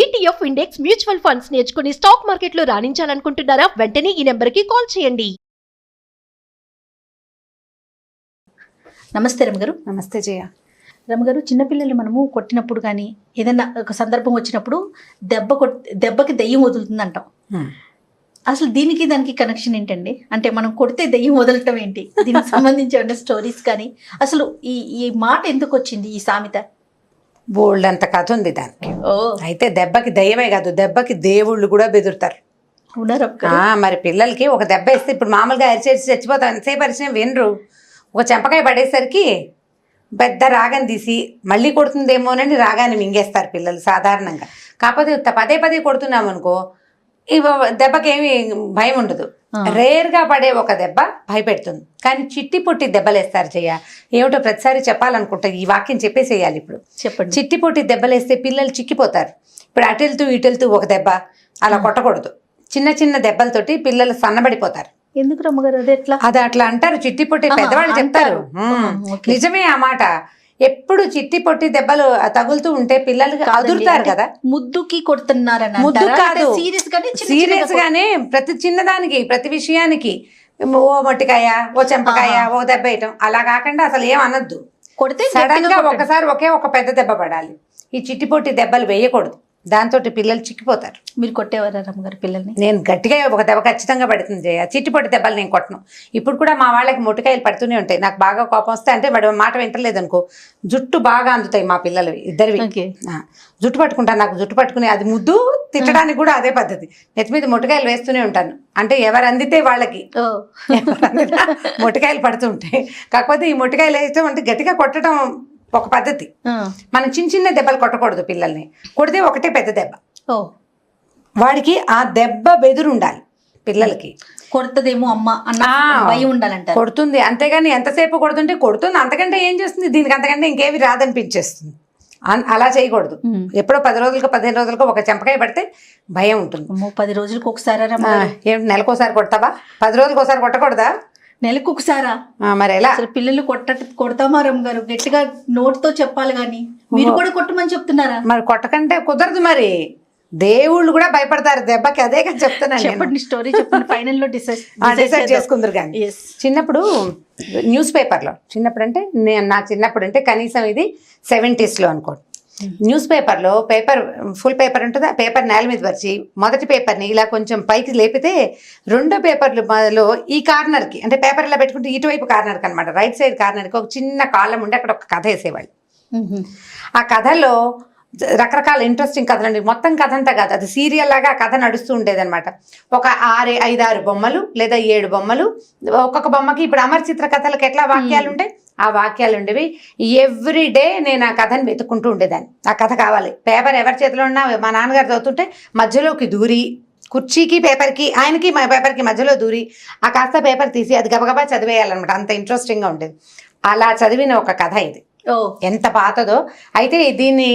ETF index mutual funds నేర్చుకుని stock మార్కెట్లో రాణించాలనుకుంటున్నారా? వెంటనే ఈ నెంబర్కి కాల్ చేయండి. నమస్తే రమగారు. నమస్తే జయ. రమగారు, చిన్నపిల్లలు మనము కొట్టినప్పుడు కానీ ఏదైనా ఒక సందర్భం వచ్చినప్పుడు దెబ్బకి దెయ్యం వదులుతుంది అంటాం. అసలు దీనికి దానికి కనెక్షన్ ఏంటండి? అంటే మనం కొడితే దెయ్యం వదలటం ఏంటి? దీనికి సంబంధించి ఏమైనా స్టోరీస్ కానీ అసలు ఈ మాట ఎందుకు వచ్చింది, ఈ సామెత? బోల్డ్ అంత కథ ఉంది దానికి. ఓ, అయితే దెబ్బకి దయ్యమే కాదు, దెబ్బకి దేవుళ్ళు కూడా బెదురుతారు. అవునారు. మరి పిల్లలకి ఒక దెబ్బ ఇస్తే ఇప్పుడు మామూలుగా అరిచేసి చచ్చిపోతాం, ఎంతసేపు అరిచిన వినరు. ఒక చెంపకాయ పడేసరికి పెద్ద రాగం తీసి మళ్ళీ కొడుతుందేమోనని రాగాన్ని మింగేస్తారు పిల్లలు సాధారణంగా. కాకపోతే పదే పదే కొడుతున్నాం అనుకో, దెబ్బకి ఏమి భయం ఉండదు. రేర్గా పడే ఒక దెబ్బ భయపెడుతుంది. కానీ చిట్టి పొట్టి దెబ్బలేస్తారు జయ. ఏమిటో ప్రతిసారి చెప్పాలనుకుంటా, ఈ వాక్యం చెప్పేసేయాలి ఇప్పుడు. చెప్పండి. చిట్టి పొట్టి దెబ్బలేస్తే పిల్లలు చిక్కిపోతారు. ఇప్పుడు అటెళ్తూ ఇటెళ్తూ ఒక దెబ్బ అలా కొట్టకూడదు. చిన్న చిన్న దెబ్బలతోటి పిల్లలు సన్నబడిపోతారు. ఎందుకు రమ్మగారు? అది అట్లా అంటారు, చిట్టి పొట్టి పెద్దవాళ్ళు చెప్తారు. నిజమే ఆ మాట. ఎప్పుడు చిట్టి పొట్టి దెబ్బలు తగులుతూ ఉంటే పిల్లలు అదురుతారు కదా. ముద్దుకి కొడుతున్నారని ముద్దు కాదు, సీరియస్ గానే ప్రతి చిన్నదానికి ప్రతి విషయానికి ఓ మొట్టికాయ, ఓ చెంపకాయ, ఓ దెబ్బ వేయటం అలా కాకుండా అసలు ఏం అనొద్దు. కొడితే సడన్ గా ఒకసారి ఒక పెద్ద దెబ్బ పడాలి. ఈ చిట్టి పొట్టి దెబ్బలు వేయకూడదు, దాంతో పిల్లలు చిక్కిపోతారు. మీరు కొట్టేవారా రమ్మగారు పిల్లల్ని? నేను గట్టిగా ఒక దెబ్బ ఖచ్చితంగా పడుతుంది జయ. చిట్టిపొట్టి దెబ్బలు నేను కొట్టను. ఇప్పుడు కూడా మా వాళ్ళకి మొట్టికాయలు పడుతూనే ఉంటాయి. నాకు బాగా కోపం వస్తే, అంటే వాడు మాట వింటలేదు అనుకో, జుట్టు బాగా అందుతాయి మా పిల్లలు ఇద్దరివి. జుట్టు పట్టుకుంటాను, నాకు జుట్టు పట్టుకుని అది ముద్దు తిట్టడానికి కూడా అదే పద్ధతి. నెత్తి మీద మొట్టికాయలు వేస్తూనే ఉంటాను. అంటే ఎవరు అందితే వాళ్ళకి మొట్టికాయలు పడుతూ ఉంటాయి. కాకపోతే ఈ మొట్టికాయలు వేయటం అంటే గట్టిగా కొట్టడం ఒక పద్ధతి. మనం చిన్న చిన్న దెబ్బలు కొట్టకూడదు పిల్లల్ని. కొడితే ఒకటే పెద్ద దెబ్బ. వాడికి ఆ దెబ్బ బెదురు ఉండాలి పిల్లలకి. కొడుతుందేమో అమ్మ అన్న భయం ఉండాలంట. కొడుతుంది, అంతేగాని ఎంతసేపు కొడుతుంది, అంతకంటే ఏం చేస్తుంది, దీనికి అంతకంటే ఇంకేవి రాదనిపించేస్తుంది. అలా చేయకూడదు. ఎప్పుడో 10 రోజులకు 15 రోజులకు ఒక చెంపకాయ పడితే భయం ఉంటుంది. 10 రోజులకు ఒకసారి ఏమిటి నెలకోసారి కొడతావా? 10 రోజులకు ఒకసారి కొట్టకూడదా? నెలకు ఒకసారా? మరి ఎలా? అసలు పిల్లలు కొడతామా రమ్మగారు? గట్టిగా నోట్తో చెప్పాలి. కానీ మీరు కూడా కొట్టమని చెప్తున్నారా? మరి కొట్టకంటే కుదరదు. మరి దేవుళ్ళు కూడా భయపడతారు దెబ్బకి. అదే కానీ చెప్తున్నాను. చెప్పండి, స్టోరీ చెప్పండి. ఫైనల్లో డిసైడ్ చేసుకుందరు. కానీ చిన్నప్పుడు న్యూస్ పేపర్లో, చిన్నప్పుడు అంటే నా చిన్నప్పుడు అంటే కనీసం ఇది 70s అనుకోండి, న్యూస్ పేపర్లో ఫుల్ పేపర్ ఉంటుంది. ఆ పేపర్ నేల మీద పరిచి మొదటి పేపర్ని ఇలా కొంచెం పైకి లేపితే రెండో పేపర్లో ఈ కార్నర్కి, అంటే పేపర్ ఇలా పెట్టుకుంటే ఇటువైపు కార్నర్కి అనమాట, రైట్ సైడ్ కార్నర్కి ఒక చిన్న కాలం ఉండి అక్కడ ఒక కథ వేసేవాళ్ళు. ఆ కథలో రకరకాల ఇంట్రెస్టింగ్ కథలు అండి. మొత్తం కథ అంతా కాదు, అది సీరియల్ లాగా కథ నడుస్తూ ఉండేదన్నమాట. ఒక 5-6 బొమ్మలు లేదా 7 బొమ్మలు, ఒక్కొక్క బొమ్మకి ఇప్పుడు అమర్ చిత్ర కథలకు ఎట్లా వాక్యాలు ఉంటాయి, ఆ వాక్యాలు ఉండేవి. ఎవ్రీ డే నేను ఆ కథను వెతుక్కుంటూ ఉండేదాన్ని. ఆ కథ కావాలి. పేపర్ ఎవరి చేతిలో ఉన్నా మా నాన్నగారు చదువుతుంటే మధ్యలోకి దూరి, కుర్చీకి పేపర్కి, ఆయనకి మా పేపర్కి మధ్యలో దూరి ఆ కాస్త పేపర్ తీసి అది గబగబా చదివేయాలన్నమాట. అంత ఇంట్రెస్టింగ్గా ఉండేది. అలా చదివిన ఒక కథ ఇది. ఎంత పాతదో. అయితే దీన్ని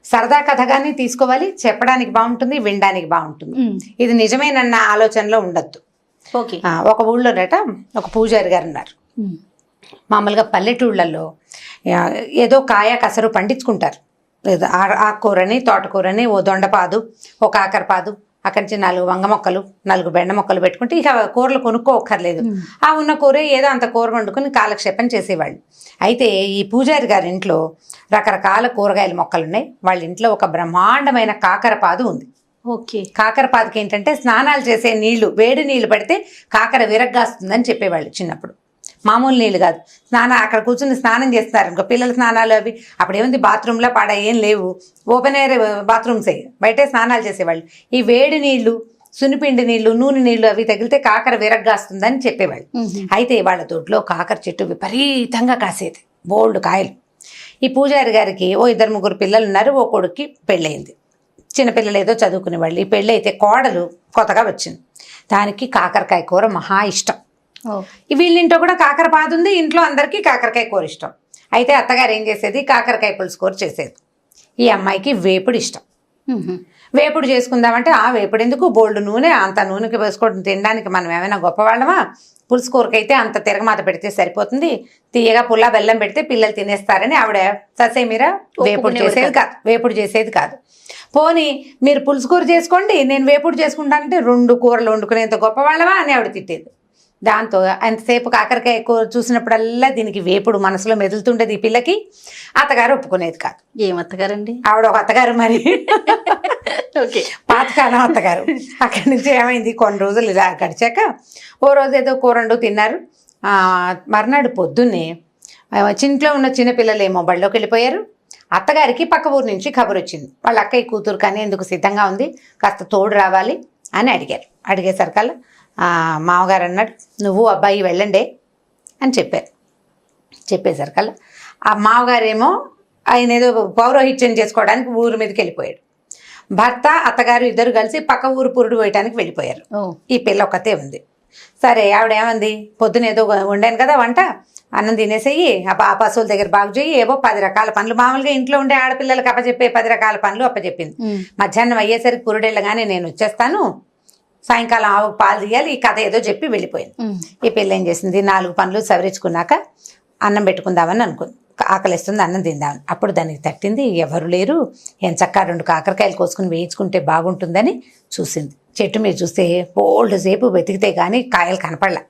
సరదా కథగానే తీసుకోవాలి, చెప్పడానికి బాగుంటుంది, వినడానికి బాగుంటుంది. ఇది నిజమేనన్న ఆలోచనలో ఉండద్దు. ఒక ఊళ్ళోనట ఒక పూజారి గారు ఉన్నారు. మామూలుగా పల్లెటూళ్ళల్లో ఏదో కాయ కసరు పండించుకుంటారు. లేదా ఆకుకూరని, తోటకూరని, ఓ దొండపాదు, ఓ కాకరపాదు, అక్కడి నుంచి 4 వంగ మొక్కలు, 4 బెండ మొక్కలు పెట్టుకుంటే ఇక కూరలు కొనుక్కోక్కర్లేదు. ఆ ఉన్న కూర ఏదో అంత కూర వండుకొని కాలక్షేపం చేసేవాళ్ళు. అయితే ఈ పూజారి గారి ఇంట్లో రకరకాల కూరగాయల మొక్కలు ఉన్నాయి. వాళ్ళ ఇంట్లో ఒక బ్రహ్మాండమైన కాకరపాదు ఉంది. కాకరపాదుకి ఏంటంటే స్నానాలు చేసే నీళ్లు, వేడి నీళ్లు పడితే కాకర విరగ్గాస్తుందని చెప్పేవాళ్ళు చిన్నప్పుడు. మామూలు నీళ్ళు కాదు, అక్కడ కూర్చుని స్నానం చేస్తారు ఇంకో పిల్లల స్నానాలు అవి. అప్పుడు ఏముంది, బాత్రూంలో పాడ ఏం లేవు, ఓపెన్ ఎయిర్ బాత్రూమ్స్, బయటే స్నానాలు చేసేవాళ్ళు. ఈ వేడి నీళ్లు, సునిపిండి నీళ్లు, నూనె నీళ్లు అవి తగిలితే కాకర విరగ్గాస్తుందని చెప్పేవాళ్ళు. అయితే వాళ్ళ తోటలో కాకర చెట్టు విపరీతంగా కాసేది, బోల్డ్ కాయలు. ఈ పూజారి గారికి ఓ 2-3 పిల్లలు ఉన్నారు. ఓ కొడుక్కి పెళ్ళయింది. చిన్నపిల్లలు ఏదో చదువుకునే వాళ్ళు. ఈ పెళ్ళి అయితే కోడలు కొత్తగా వచ్చింది. దానికి కాకరకాయ కూర మహా ఇష్టం. వీళ్ళింట్లో కూడా కాకరపాదు ఉంది, ఇంట్లో అందరికీ కాకరకాయ కూర ఇష్టం. అయితే అత్తగారు ఏం చేసేది, కాకరకాయ పులుసు కూర చేసేది. ఈ అమ్మాయికి వేపుడు ఇష్టం. వేపుడు చేసుకుందామంటే ఆ వేపుడు ఎందుకు, బోల్డ్ నూనె, అంత నూనెకి వేసుకోవడం తినడానికి మనం ఏమైనా గొప్పవాళ్ళమా, పులుసు కూరకైతే అంత తిరగమాత పెడితే సరిపోతుంది, తీయగా పుల్ల బెల్లం పెడితే పిల్లలు తినేస్తారని ఆవిడ ససేమిరా వేపుడు చేసేది కాదు. పోనీ మీరు పులుసు కూర చేసుకోండి, నేను వేపుడు చేసుకుంటానంటే 2 కూరలు వండుకునేంత గొప్పవాళ్ళవా అని ఆవిడ తిట్టేది. దాంతో ఎంతసేపు కాకరకాయ కూర చూసినప్పుడల్లా దీనికి వేపుడు మనసులో మెదులుతుండేది ఈ పిల్లకి. అత్తగారు ఒప్పుకునేది కాదు. ఏం అత్తగారండి? ఆవిడ ఒక అత్తగారు మరి. ఓకే, పాతకాలం అత్తగారు. అక్కడి నుంచి ఏమైంది, కొన్ని రోజులు ఇలా గడిచాక ఓ రోజు ఏదో కూరండు తిన్నారు. మర్నాడు పొద్దున్నే ఇంట్లో ఉన్న చిన్నపిల్లలేమో బళ్ళోకి వెళ్ళిపోయారు. అత్తగారికి పక్క ఊరు నుంచి కబురు వచ్చింది, వాళ్ళ అక్కయ్య కూతురు కానీ ఎందుకు సిద్ధంగా ఉంది, కాస్త తోడు రావాలి అని అడిగారు. అడిగేసరికల్లా మామగారు అన్నాడు, నువ్వు అబ్బాయి వెళ్ళండి అని చెప్పారు. చెప్పేసరికల్లా ఆ మామగారేమో ఆయన ఏదో పౌరోహిత్యం చేసుకోవడానికి ఊరి మీదకి వెళ్ళిపోయాడు. భర్త అత్తగారు ఇద్దరు కలిసి పక్క ఊరు పురుడు వేయటానికి వెళ్ళిపోయారు. ఈ పిల్ల ఒక్కతే ఉంది. సరే ఆవిడ ఏమంది, పొద్దున ఏదో వండాను కదా వంట, అన్నం తినేసేయి, ఆ పశువుల దగ్గర బాగు చేయి, ఏవో 10 రకాల పనులు, మామూలుగా ఇంట్లో ఉండే ఆడపిల్లలకి అప్పచెప్పే 10 రకాల పనులు అప్పచెప్పింది. మధ్యాహ్నం అయ్యేసరికి పురుడెళ్ళగానే నేను వచ్చేస్తాను, సాయంకాలం ఆవుకు పాలు తీయాలి, ఈ కథ ఏదో చెప్పి వెళ్ళిపోయింది. ఈ పిల్ల ఏం చేసింది, 4 పనులు సవరించుకున్నాక అన్నం పెట్టుకుందామని అనుకుంది. ఆకలిస్తుంది, అన్నం తిందామని. అప్పుడు దానికి తట్టింది, ఎవరు లేరు, ఎంచక్కా 2 కాకరకాయలు కోసుకుని వేయించుకుంటే బాగుంటుందని చూసింది. చెట్టు మీద చూస్తే బోల్డ్ సేపు వెతికితే కానీ కాయలు కనపడలా.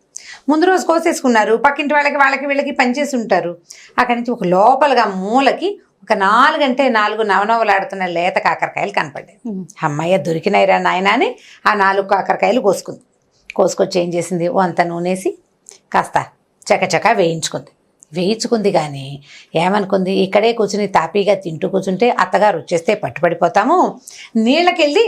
ముందు రోజు కోసేసుకున్నారు, పక్కింటి వాళ్ళకి వీళ్ళకి పనిచేసి ఉంటారు. అక్కడి నుంచి ఒక లోపలగా మూలకి ఒక 4 అంటే 4 నవనవలాడుతున్న లేత కాకరకాయలు కనపడ్డాయి. అమ్మాయి దొరికినాయిరా నాయన అని ఆ 4 కాకరకాయలు కోసుకొచ్చి ఏం చేసింది, అంత నూనెసి కాస్త చకచకా వేయించుకుంది కానీ ఏమనుకుంది, ఇక్కడే కూర్చుని తాపీగా తింటూ కూర్చుంటే అత్తగారు వచ్చేస్తే పట్టుబడిపోతాము, నీళ్ళకెళ్ళి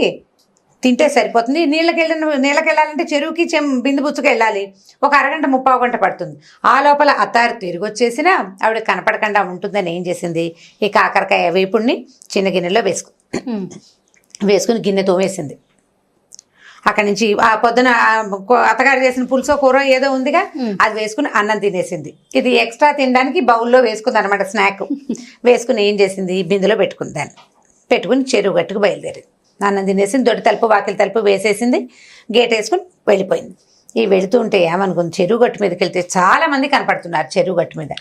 తింటే సరిపోతుంది, నీళ్ళకెళ్ళాలంటే చెరువుకి బిందు బుచ్చుకు వెళ్ళాలి, ఒక అరగంట 30 గంట పడుతుంది, ఆ లోపల అత్తారు తిరిగి వచ్చేసినా ఆవిడ కనపడకుండా ఉంటుందని ఏం చేసింది, ఈ కాకరకాయ వేపుడిని చిన్న గిన్నెలో వేసుకుని గిన్నె తోమేసింది. అక్కడి నుంచి ఆ పొద్దున అత్తగారు చేసిన పులుసో కూర ఏదో ఉందిగా, అది వేసుకుని అన్నం తినేసింది. ఇది ఎక్స్ట్రా తినడానికి బౌల్లో వేసుకుంది అనమాట, స్నాక్ వేసుకుని ఏం చేసింది, బిందులో పెట్టుకుంది. దాన్ని పెట్టుకుని చెరువు గట్టుకు బయలుదేరింది. అన్నం తినేసింది, దొడ్డి తలుపు వాకిలి తలుపు వేసేసింది, గేట్ వేసుకుని వెళ్ళిపోయింది. ఈ వెళుతూ ఉంటే ఏమనుకుంది, చెరువు గట్టు మీదకి వెళ్తే చాలా మంది కనపడుతున్నారు. చెరువు గట్టు మీద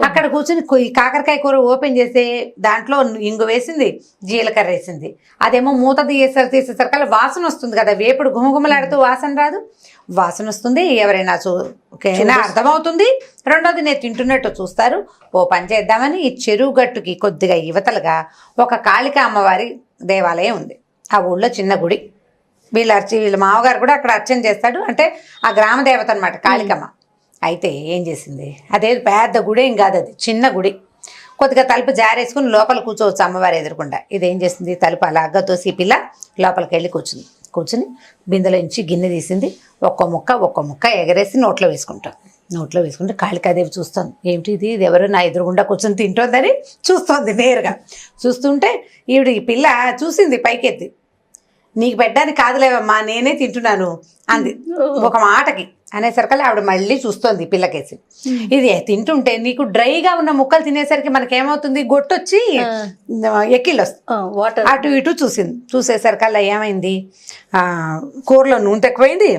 అక్కడ కూర్చొని కాకరకాయ కూర ఓపెన్ చేస్తే దాంట్లో ఇంగు వేసింది, జీలకర్ర వేసింది. అదేమో మూత తీసేసరికల్లా వాసన వస్తుంది కదా, వేపుడు గుమగుమలాడుతూ వాసన రాదు, వాసన వస్తుంది. ఎవరైనా అర్థమవుతుంది. రెండోది నేను తింటున్నట్టు చూస్తారు. ఓ పని చేద్దామని ఈ చెరువు గట్టుకి కొద్దిగా యువతలుగా ఒక కాళికా అమ్మవారి దేవాలయం ఉంది. ఆ ఊళ్ళో చిన్న గుడి. వీళ్ళ మామగారు కూడా అక్కడ అర్చన చేస్తాడు, అంటే ఆ గ్రామ దేవత అనమాట కాళికమ్మ. అయితే ఏం చేసింది, అదే పెద్ద గుడి ఏం కాదు, అది చిన్న గుడి. కొద్దిగా తలుపు జారేసుకుని లోపల కూర్చోవచ్చు అమ్మవారు ఎదురకుండా. ఇదేం చేసింది, తలుపు అలాగా తోసి పిల్ల లోపలికి వెళ్ళి కూర్చుని బిందెలో నుంచి గిన్నె తీసింది, ఒక్క ముక్క ఎగరేసి నోట్లో వేసుకుంటే కాళికాదేవి చూస్తుంది. ఏమిటి ఇది ఎవరు నా ఎదురుగుండా కూర్చొని తింటోందని చూస్తోంది నేరుగా. చూస్తుంటే ఈవిడ ఈ పిల్ల చూసింది పైకెత్తి, నీకు పెట్టడానికి కాదులేవమ్మా, నేనే తింటున్నాను అంది ఒక మాటకి. అనేసరికి ఆవిడ మళ్ళీ చూస్తోంది పిల్లకేసి. ఇది తింటుంటే నీకు డ్రైగా ఉన్న ముక్కలు తినేసరికి మనకేమవుతుంది, గొట్టొచ్చి ఎక్కిళ్ళు వస్తుంది. అటు ఇటు చూసేసరికల్లా ఏమైంది, కూరలో నూనె తక్కువైంది,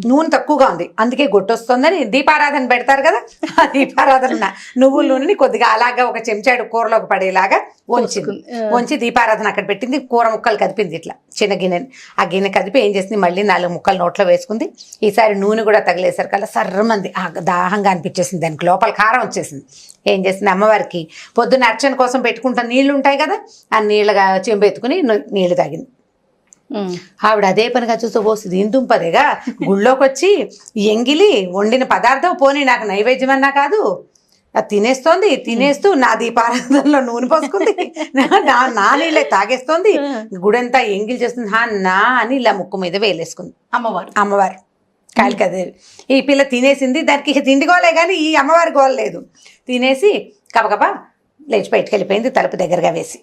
నూనె తక్కువగా ఉంది, అందుకే గొట్టొస్తుందని దీపారాధన పెడతారు కదా, ఆ దీపారాధన నువ్వుల నూనెని కొద్దిగా అలాగా ఒక చెంచాడు కూరలోకి పడేలాగా వంచి దీపారాధన అక్కడ పెట్టింది. కూర ముక్కలు కదిపింది ఇట్లా చిన్న గిన్నెని. ఆ గిన్నె కదిపి ఏం చేసింది, మళ్ళీ 4 ముక్కలు నోట్లో వేసుకుంది. ఈసారి నూనె కూడా తగిలేసరికల్లా సర్రమంది దాహంగా అనిపించేసింది, దానికి లోపల కారం వచ్చేసింది. ఏం చేసింది, అమ్మవారికి పొద్దున్న అర్చన కోసం పెట్టుకుంటా నీళ్లు ఉంటాయి కదా, ఆ నీళ్ళగా చెంబెత్తుకుని నీళ్లు తాగింది. ఆవిడ అదే పనిగా చూస్తూ పోస్తుంది. ఇందుంపదేగా గుళ్ళోకి వచ్చి ఎంగిలి వండిన పదార్థం పోనీ నాకు నైవేద్యమన్నా కాదు, తినేస్తూ నా దీపారాధనలో నూనె పోసుకుంది, నా నీళ్ళే తాగేస్తోంది, గుడంతా ఎంగిలి చేస్తుంది నా అని ఇలా ముక్కు మీద వేలేసుకుంది అమ్మవారు కాళికాదేవి. ఈ పిల్ల తినేసింది, దానికి ఇక తిండి గోలే కానీ ఈ అమ్మవారి గోల లేదు. తినేసి కబకబా లేచి బయటకు వెళ్ళిపోయింది, తలుపు దగ్గరగా వేసి.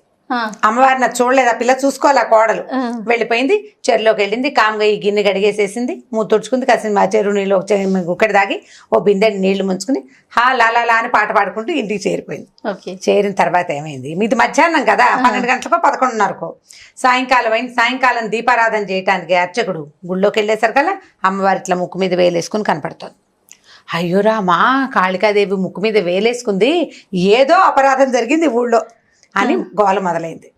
అమ్మవారిని నాకు చూడలేదు, ఆ పిల్ల చూసుకోవాలి, ఆ కోడలు వెళ్ళిపోయింది. చెరువులోకి వెళ్ళింది, కామ్గా ఈ గిన్నె గడిగేసేసింది, మూత తుడుచుకుంది. కాసిన మా చెరువు నీళ్ళు ఒకటి దాగి ఓ బిందె నీళ్లు ముంచుకుని లాలా అని పాట పాడుకుంటూ ఇంటికి చేరిపోయింది. చేరిన తర్వాత ఏమైంది, మీది మధ్యాహ్నం కదా, 12 గంటలకో 11:30కో సాయంకాలం అయింది. సాయంకాలం దీపారాధన చేయడానికి అర్చకుడు గుళ్ళోకి వెళ్ళేసరికల్లా అమ్మవారి ఇట్లా ముక్కు మీద వేలేసుకుని కనపడుతుంది. అయ్యోరా మా కాళికాదేవి ముక్కు మీద వేలేసుకుంది, ఏదో అపరాధం జరిగింది ఊళ్ళో అని గోల మొదలైంది.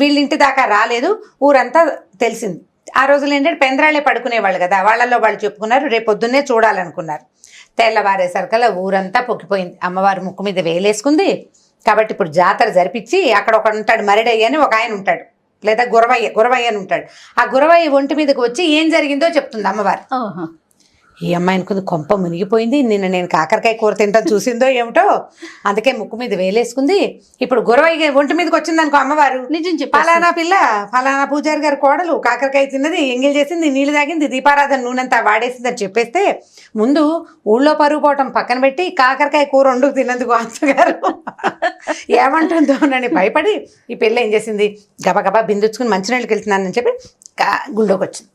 వీళ్ళ ఇంటి దాకా రాలేదు, ఊరంతా తెలిసింది. ఆ రోజులు ఏంటంటే పెందరాళ్ళే పడుకునేవాళ్ళు కదా, వాళ్ళల్లో వాళ్ళు చెప్పుకున్నారు, రేపు పొద్దున్నే చూడాలనుకున్నారు. తెల్లవారేసరికల్లా ఊరంతా పొక్కిపోయింది. అమ్మవారు ముక్కు మీద వేలేసుకుంది కాబట్టి ఇప్పుడు జాతర జరిపించి అక్కడ ఒక ఉంటాడు, మరిడయ్య అని ఒక ఆయన ఉంటాడు, లేదా గురవయ్య అని ఉంటాడు. ఆ గురవయ్య ఒంటి మీదకి వచ్చి ఏం జరిగిందో చెప్తుంది అమ్మవారు. ఈ అమ్మాయి అనుకుంది కొంప మునిగిపోయింది, నిన్న నేను కాకరకాయ కూర తింటాను చూసిందో ఏమిటో, అందుకే ముక్కు మీద వేలేసుకుంది. ఇప్పుడు గురవయ్య ఒంటి మీదకి వచ్చింది అనుకో అమ్మవారు, నిజం చెప్పి ఫలానా పిల్ల ఫలానా పూజారి గారి కోడలు కాకరకాయ తిన్నది, ఎంగిల్ చేసింది, నీళ్ళు తాగింది, దీపారాధన నూనెంతా వాడేసింది అని చెప్పేస్తే ముందు ఊళ్ళో పరుగు పోవటం పక్కన పెట్టి కాకరకాయ కూర వండుకు తిన్నందుకు అత్తగారు ఏమంటుందో అని భయపడి ఈ పిల్ల ఏం చేసింది, గబగబా బిందుచ్చుకుని మంచినీళ్ళకి వెళ్తున్నానని చెప్పి గుళ్ళోకి వచ్చింది.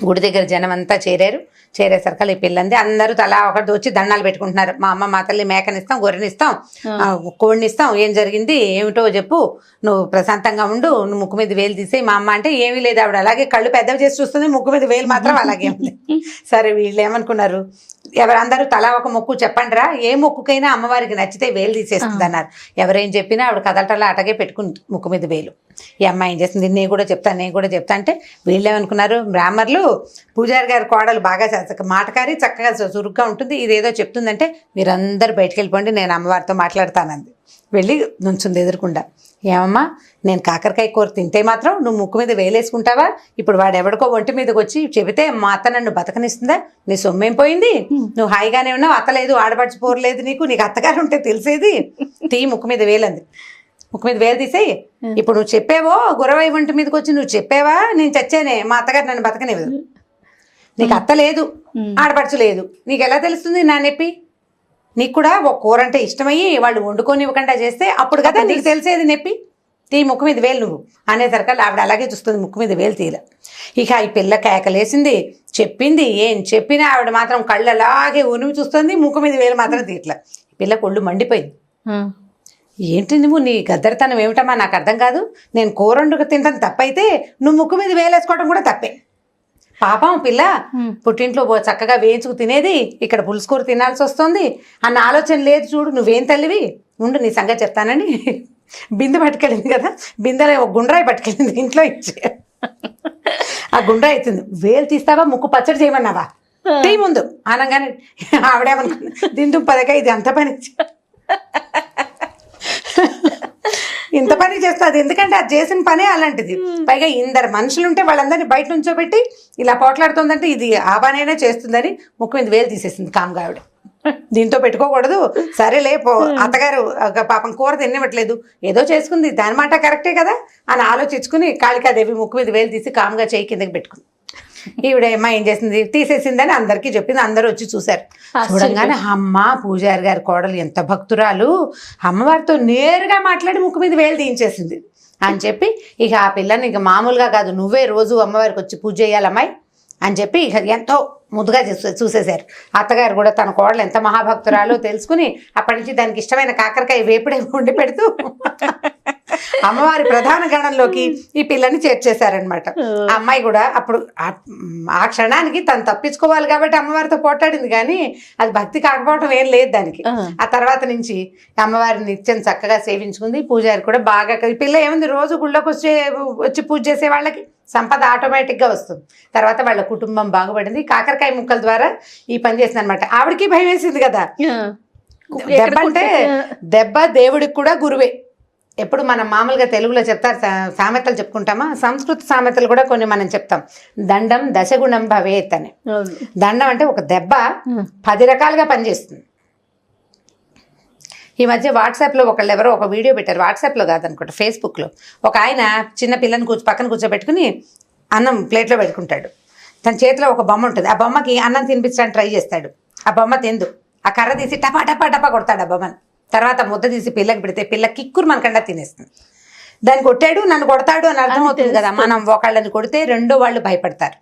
గుడి దగ్గర జనం అంతా చేరేసరికి ఈ పిల్లంది అందరూ తలా ఒకటి వచ్చి దండాలు పెట్టుకుంటున్నారు. మా అమ్మ మా తల్లి మేకనిస్తాం, గొర్రెనిస్తాం, కోడినిస్తాం, ఏం జరిగింది ఏమిటో చెప్పు, నువ్వు ప్రశాంతంగా ఉండు, నువ్వు ముక్కు మీద వేలు తీసేయి మా అమ్మ అంటే ఏమీ లేదు, ఆవిడ అలాగే కళ్ళు పెద్దవి చేసి చూస్తుంది, ముక్కు మీద వేలు మాత్రం అలాగే ఉంది. సరే వీళ్ళు ఏమనుకున్నారు, ఎవరందరూ తలా ఒక మొక్కు చెప్పండి రా, ఏ మొక్కుకైనా అమ్మవారికి నచ్చితే వేలు తీసేస్తుంది అన్నారు. ఎవరేం చెప్పినా ఆవిడ కదలటలా అటగే పెట్టుకుంది ముక్కు మీద వేలు. ఈ అమ్మాయి ఏం చేస్తుంది, నేను కూడా చెప్తా అంటే వీళ్ళు ఏమనుకున్నారు, బ్రాహ్మర్లు పూజారి గారి కోడలు బాగా మాటకారి చక్కగా చురుగ్గా ఉంటుంది, ఇదేదో చెప్తుందంటే మీరందరూ బయటికి వెళ్ళిపోండి, నేను అమ్మవారితో మాట్లాడతానంది. వెళ్ళి నుంచుంది ఎదురుకుండా. ఏమమ్మా, నేను కాకరకాయ కూర తింటే మాత్రం నువ్వు ముక్కు మీద వేలేసుకుంటావా? ఇప్పుడు వాడు ఎవడికో ఒంటి మీదకి వచ్చి చెబితే మా అత్త నన్ను బతకనిస్తుందా? నీ సొమ్మేం పోయింది? నువ్వు హాయిగానే ఉన్నావు, అత్తలేదు, ఆడపడిచిపోరలేదు, నీకు అత్తగారు ఉంటే తెలిసేది. ముక్కు మీద వేలంది. ముక్కు మీద వేలు తీసేయి. ఇప్పుడు నువ్వు చెప్పావో గురవయ్య ఒంటి మీదకి వచ్చి నువ్వు చెప్పావా, నేను చచ్చానే, మా అత్తగారు నన్ను బతకనివ్వదు, నీకు అత్త లేదు, ఆడపడుచు లేదు, నీకు ఎలా తెలుస్తుంది నా నొప్పి? నీకు కూడా ఒక కూర అంటే ఇష్టమయ్యి వాళ్ళు వండుకొని ఇవ్వకుండా చేస్తే అప్పుడు కదా నీకు తెలిసేది నొప్పి. ముక్కు మీద వేలు నువ్వు అనేసరికల్లా ఆవిడ అలాగే చూస్తుంది, ముక్కు మీద వేలు తీల. ఇక ఈ పిల్ల కేకలేసింది, చెప్పింది, ఏం చెప్పినా ఆవిడ మాత్రం కళ్ళు అలాగే ఉనిమి చూస్తుంది, ముక్కు మీద వేలు మాత్రం తీట్లా. పిల్ల కొళ్ళు మండిపోయింది. ఏంటి నువ్వు, నీ గద్దరితనం ఏమిటమ్మా, నాకు అర్థం కాదు, నేను కూర వండుకు తింటాను తప్పైతే నువ్వు ముక్కు మీద వేలేసుకోవడం కూడా తప్పే. పాపం పిల్ల పుట్టింట్లో చక్కగా వేయించుకు తినేది, ఇక్కడ పులుసు కూర తినాల్సి వస్తుంది అన్న ఆలోచన లేదు చూడు, నువ్వేం తల్లివి, ఉండు నీ సంగతి చెప్తానని బిందె పట్టుకెళ్ళింది కదా, బిందెలో ఒక గుండ్రాయి పట్టుకెళ్ళింది, ఇంట్లో ఇచ్చి ఆ గుండ్రాయి ఇచ్చింది. వేలు తీస్తావా, ముక్కు పచ్చడి చేయమన్నావా, తీ ముందు అనగానే ఆవిడేమనుకున్నా, దిందు పదగా ఇది అంత పని ఇంత పని చేస్తుంది, ఎందుకంటే అది చేసిన పనే అలాంటిది. పైగా ఇందరు మనుషులు ఉంటే వాళ్ళందరినీ బయట నుంచోబెట్టి ఇలా పోట్లాడుతుందంటే ఇది ఆ పనైనా చేస్తుందని ముక్కు మీద వేలు తీసేసింది కామ్గా ఆవిడ. దీంతో పెట్టుకోకూడదు, సరేలే అత్తగారు పాపం కూర తినివ్వట్లేదు, ఏదో చేసుకుంది, దాని మాట కరెక్టే కదా అని ఆలోచించుకుని కాళికాదేవి ముక్కు మీద వేలు తీసి కామ్గా చేయి కిందకి పెట్టుకుంది. ఈవిడ అమ్మ ఏం చేసింది, తీసేసిందని అందరికీ చెప్పింది. అందరూ వచ్చి చూశారు. చూడంగానే అమ్మ పూజారి గారి కోడలు ఎంత భక్తురాలు, అమ్మవారితో నేరుగా మాట్లాడి ముక్కు మీద వేలు తీయించేసింది అని చెప్పి ఇక ఆ పిల్లని ఇక మామూలుగా కాదు, నువ్వే రోజు అమ్మవారికి వచ్చి పూజ చేయాలి అమ్మాయి అని చెప్పి ఇక ఎంతో ముద్దుగా చూసేశారు. అత్తగారు కూడా తన కోడలు ఎంత మహాభక్తురాలో తెలుసుకుని అప్పటి నుంచి దానికి ఇష్టమైన కాకరకాయ వేపుడే వండి పెడుతూ అమ్మవారి ప్రధాన గణంలోకి ఈ పిల్లని చేర్చేశారనమాట. ఆ అమ్మాయి కూడా అప్పుడు ఆ క్షణానికి తను తప్పించుకోవాలి కాబట్టి అమ్మవారితో పోట్లాడింది, కానీ అది భక్తి కాకపోవడం ఏం లేదు దానికి. ఆ తర్వాత నుంచి అమ్మవారిని నిత్యం చక్కగా సేవించుకుంది. పూజారి కూడా బాగా, ఈ పిల్ల ఏముంది రోజు గుళ్ళోకి వచ్చి పూజ చేసే వాళ్ళకి సంపద ఆటోమేటిక్గా వస్తుంది. తర్వాత వాళ్ళ కుటుంబం బాగుపడింది. కాకరకాయ ముక్కల ద్వారా ఈ పని చేసింది అనమాట. ఆవిడకి భయం వేసింది కదా, దెబ్బ అంటే దెబ్బ దేవుడికి కూడా గురువే. ఎప్పుడు మనం మామూలుగా తెలుగులో చెప్తారు, సామెతలు చెప్పుకుంటామా, సంస్కృత సామెతలు కూడా కొన్ని మనం చెప్తాం. దండం దశగుణం భవేత్ అని. దండం అంటే ఒక దెబ్బ 10 రకాలుగా పనిచేస్తుంది. ఈ మధ్య వాట్సాప్లో ఎవరో ఒక వీడియో పెట్టారు, వాట్సాప్లో కాదనుకుంటా ఫేస్బుక్లో. ఒక ఆయన చిన్న పిల్లని పక్కన కూర్చోబెట్టుకుని అన్నం ప్లేట్లో పెట్టుకుంటాడు. తన చేతిలో ఒక బొమ్మ ఉంటుంది, ఆ బొమ్మకి అన్నం తినిపించడానికి ట్రై చేస్తాడు. ఆ బొమ్మ తిందు, ఆ కర్ర తీసి టపా టపా టపా కొడతాడు ఆ బొమ్మను. తర్వాత ముద్ద తీసి పిల్లకి పెడితే పిల్ల కిక్కురు మనకండా తినేస్తుంది. దాన్ని కొట్టాడు, నన్ను కొడతాడు అని అర్థమవుతుంది కదా. మనం ఒకళ్ళని కొడితే రెండో వాళ్ళు భయపడతారు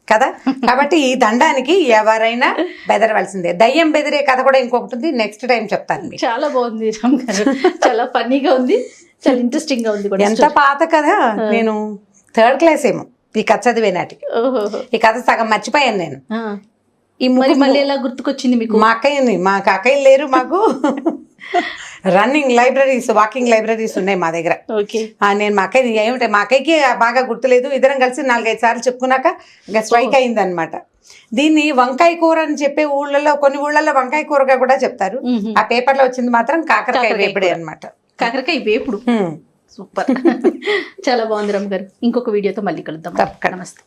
కదా. కాబట్టి ఈ దండానికి ఎవరైనా బెదరవలసిందే. దయ్యం బెదిరే కథ కూడా ఇంకొకటి ఉంది, నెక్స్ట్ టైం చెప్తాను. చాలా బాగుంది రామ్ గారు, చాలా ఫన్నీగా ఉంది, చాలా ఇంట్రెస్టింగ్ గా ఉంది కూడా. ఎంత పాత కదా, నేను 3rd క్లాస్ ఏమో ఈ కథ చదివే నాటికి. ఈ కథ సగం మర్చిపోయాను నేను. ఈ మరి ముక్కు మళ్ళీ ఎలా గుర్తుకొచ్చింది మీకు? మా అక్కయ్యని, మాకు అక్కయ్యలు లేరు మాకు. రన్నింగ్ లైబ్రరీస్, వాకింగ్ లైబ్రరీస్ ఉన్నాయి మా దగ్గర. ఓకే. నేను మా అక్కయ్య ఏమిటంటే మా అక్కయ్యకి బాగా గుర్తులేదు, ఇద్దరం కలిసి 4-5 సార్లు చెప్పుకున్నాక ఇంకా స్ట్రైక్ అయిందనమాట. దీన్ని వంకాయ కూర అని చెప్పే ఊళ్ళలో, కొన్ని ఊళ్ళలో వంకాయ కూరగా కూడా చెప్తారు. ఆ పేపర్లో వచ్చింది మాత్రం కాకరకాయ వేపుడే అనమాట. కాకరకాయ వేపుడు. సూపర్. చాలా బాగుంది రమ్య గారు. ఇంకొక వీడియోతో మళ్ళీ కలుద్దాం. తప్పకుండా. నమస్తే.